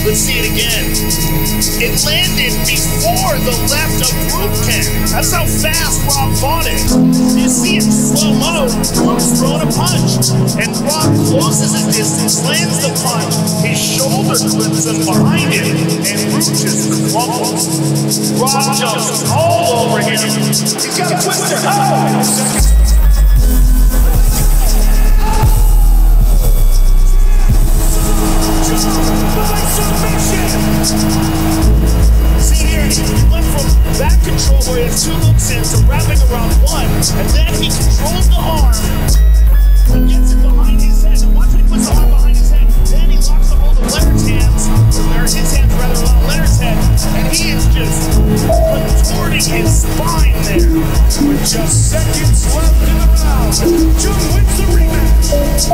Let's see it again. It landed before the left of Rupken. That's how fast Rob fought it. You see it in slow-mo. Roop's throwing a punch. And Rob closes his distance, lands the punch. His shoulder clips him behind him. And Roop just crumbles. Rob jumps all over him. He's got a twister. Oh! See here, he went from back control where he has two looks in to wrapping around one, and then he controls the arm and gets it behind his head. And once he puts the arm behind his head, then he locks the hold of Leonard's hands, or his hands rather, on Leonard's head, and he is just contorting his spine there. With just seconds left in the round, Jung wins the rematch.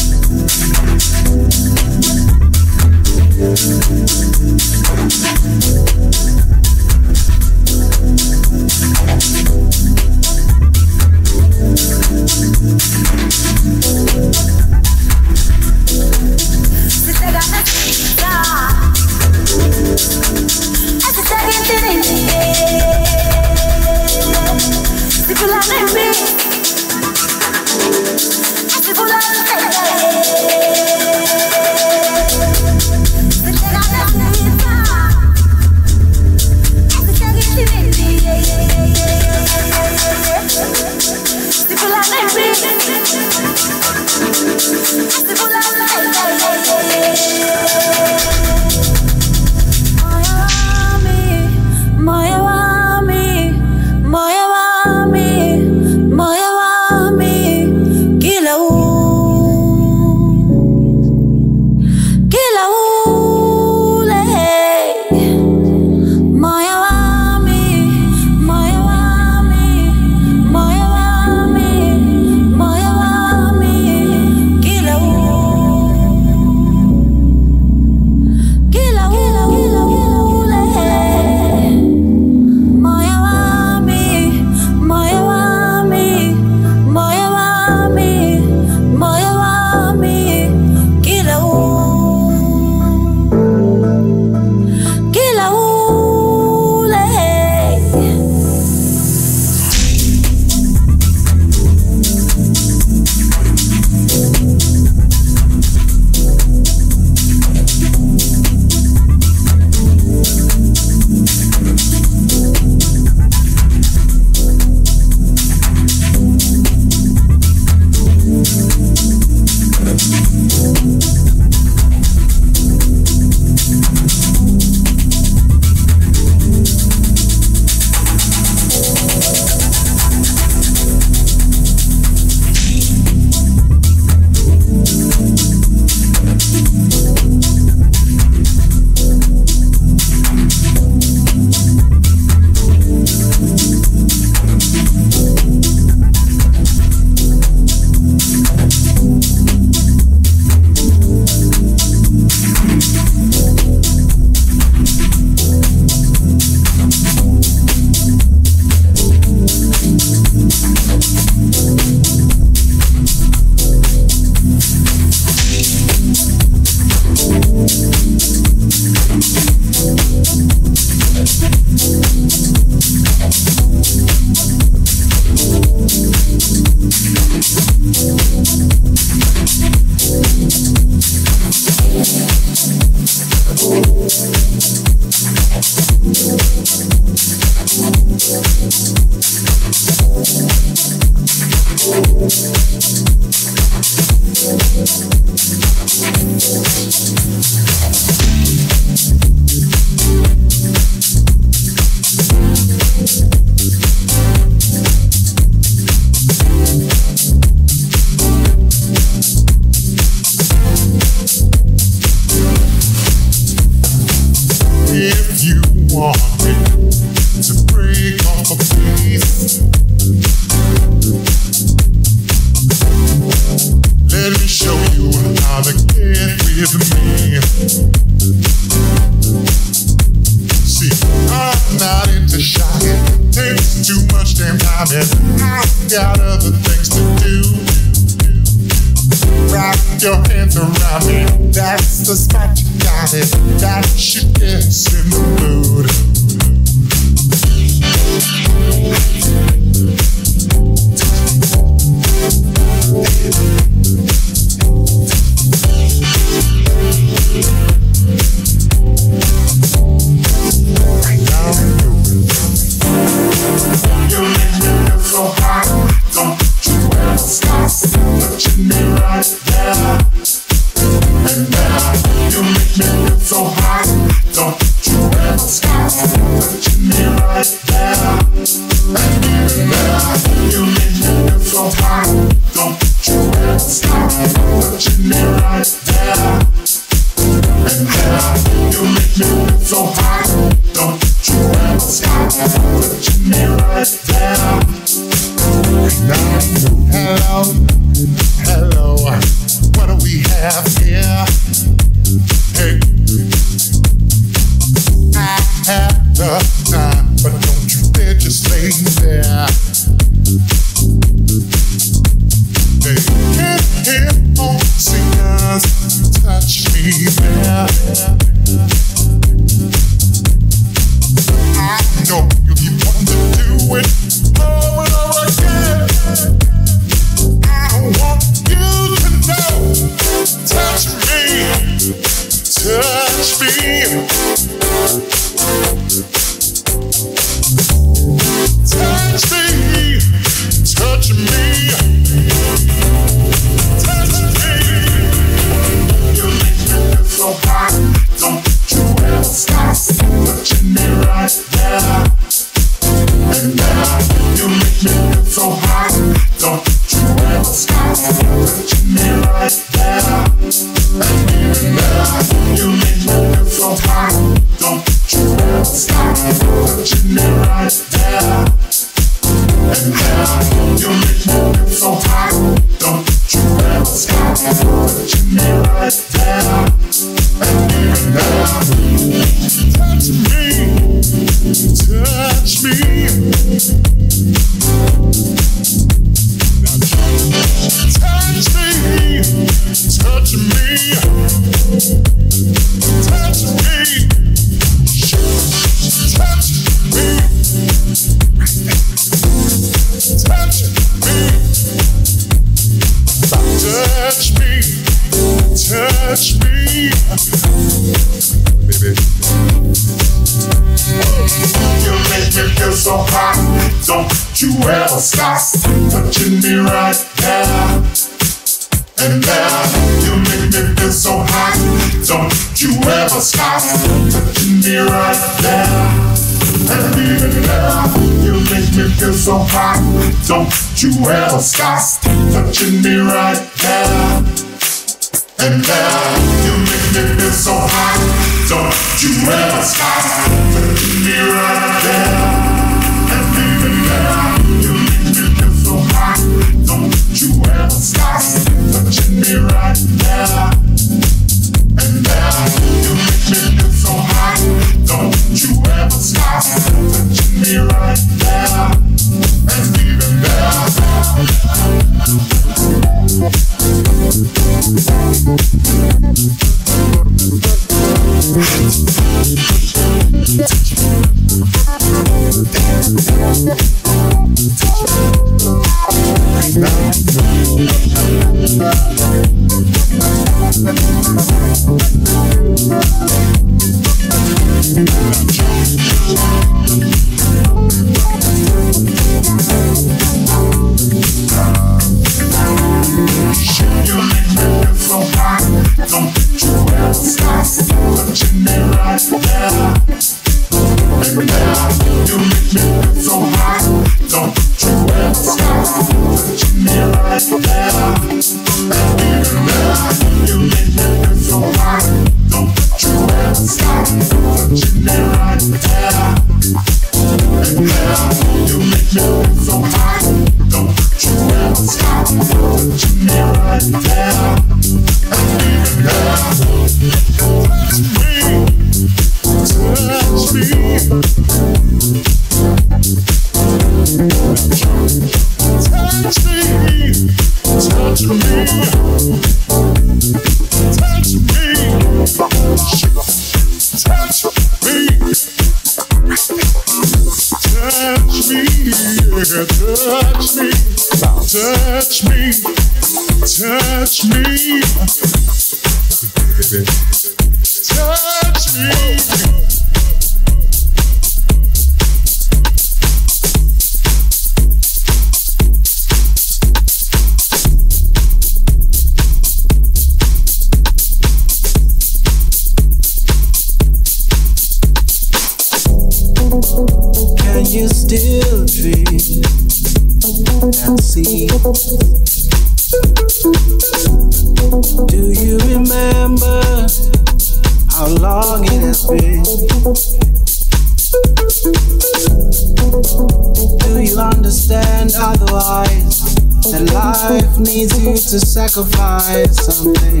Sacrifice something.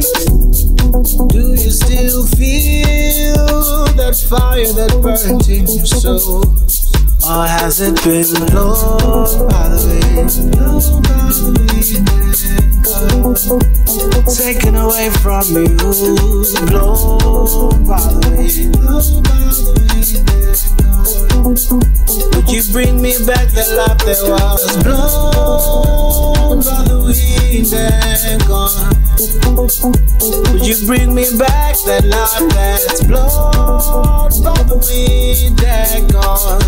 Do you still feel that fire that burnt in your soul? Or has it been blown by the wind? Taken away from you, blown by the wind. Would you bring me back the life that was blown by the wind and gone? Would you bring me back that life that's blood by the wind and gone.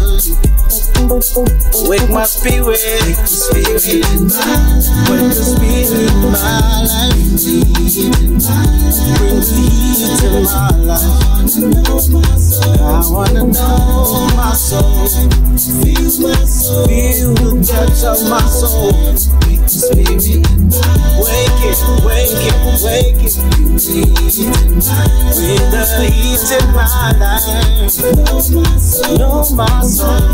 Wake my spirit, wake the spirit in my life, wake the spirit in my life, bring the heat in my life. I wanna know my soul, feel my soul, feel the touch of my soul. Wake the spirit in my life, wake it, wake it, wake it, bring the heat in my life. Know my soul,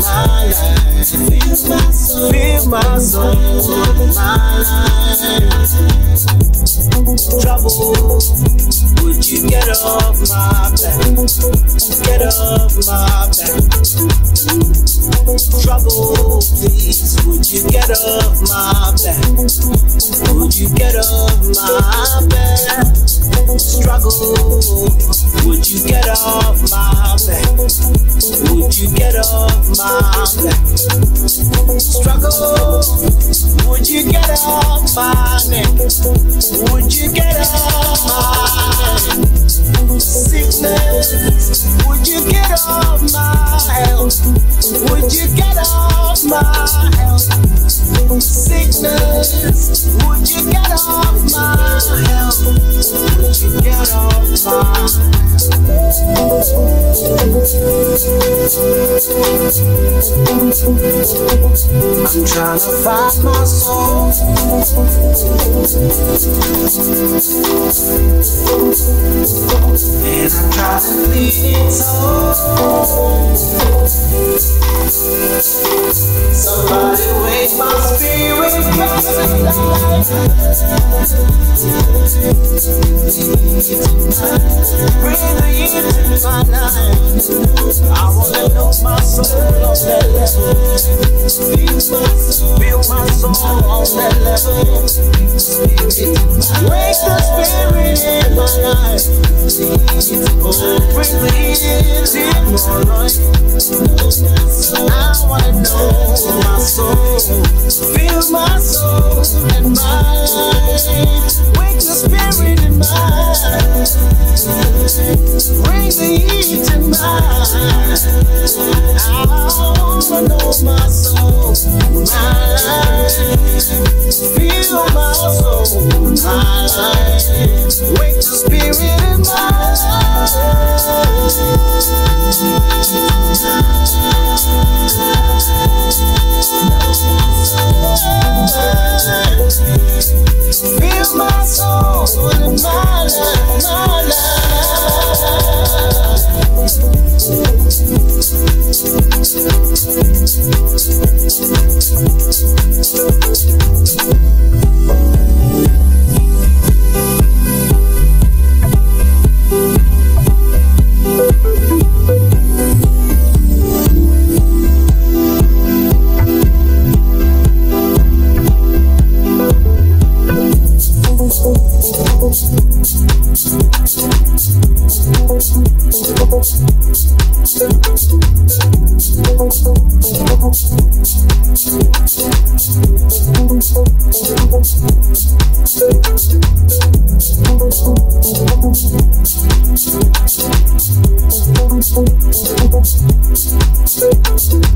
my life, feel my soul, my life. Trouble, would you get off my back? Get off my back. Trouble, please, would you get off my back? Would you get off my back? Struggle, would you get off my back? Would you get off my back? Struggle, would you get off my neck? Would you get off my neck? Sickness, would you get off my health? Would you get off my health? Sickness, would you get off my health? Would you get off my health? I'm trying to find my soul, and I'm trying to leave it so. Somebody wake my spirit back to life. Bring the heat in my life. I wanna know my soul on that level. Feel my soul on that level. Wake the spirit in my life. Oh, bring the heat in my life. I wanna know my soul. Feel my soul in my life. Wake the spirit in my life. Bring the heat in my life. I wanna know my soul, my life. Feel my soul, my life. Wake the spirit in my life. Feel my soul in my life, my Thank you.